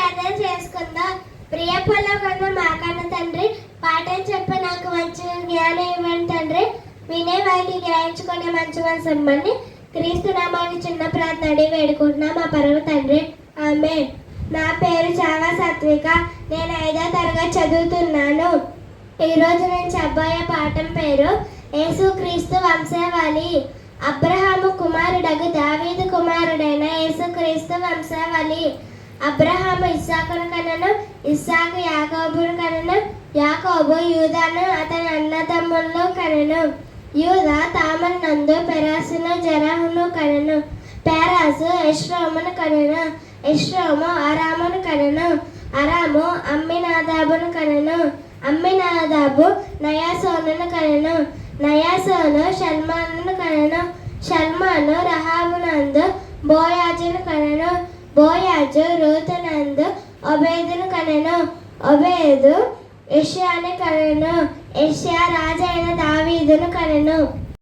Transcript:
ప్రార్థన చేసుకుందాం. ప్రియ పరలోకమందున్న మా కన్న తండ్రి, పాఠం చెప్పి నాకు మంచి జ్ఞానం ఇవ్వండి తండ్రి. వినే వారికి గ్రహించుకునే మంచి మనసు ఇవ్వండి. క్రీస్తు నామాన్ని చిన్న ప్రార్థన అడిగి వేడుకుంటున్నా మా పరమ తండ్రి, ఆమేన్. నా పేరు చావా సాత్విక. నేను 5వ తరగతి చదువుతున్నాను. ఈరోజు నేను చెప్పబోయే పాఠం పేరు యేసుక్రీస్తు వంశావళి. అబ్రహాము కుమారుడగు దావీదు కుమారుడైన యేసుక్రీస్తు వంశావళి. అబ్రహాము ఇస్సాకును కనెను, ఇస్సాకు యాకోబును కనెను, యాకోబు యూదాను అతని అన్నదమ్ములను కనెను. యూదా తామరు నందు పెరాసును జెరహును కనెను. పెరాసు ఎష్రోమును కనెను, ఎష్రోము అరామును కనెను, అరాము అమ్మినాదాబును కనెను, అమ్మినాదాబు నయాసోనును కనెను, నయాసోను షల్మానును కనెను, షల్మాను రహాబునందు బోయాజును కనెను, బోయాజు రూతునందు ఒబేదును కనెను, ఒబేదు యెషయాను కనెను, యెషయా రాజైన దావీదును కనెను.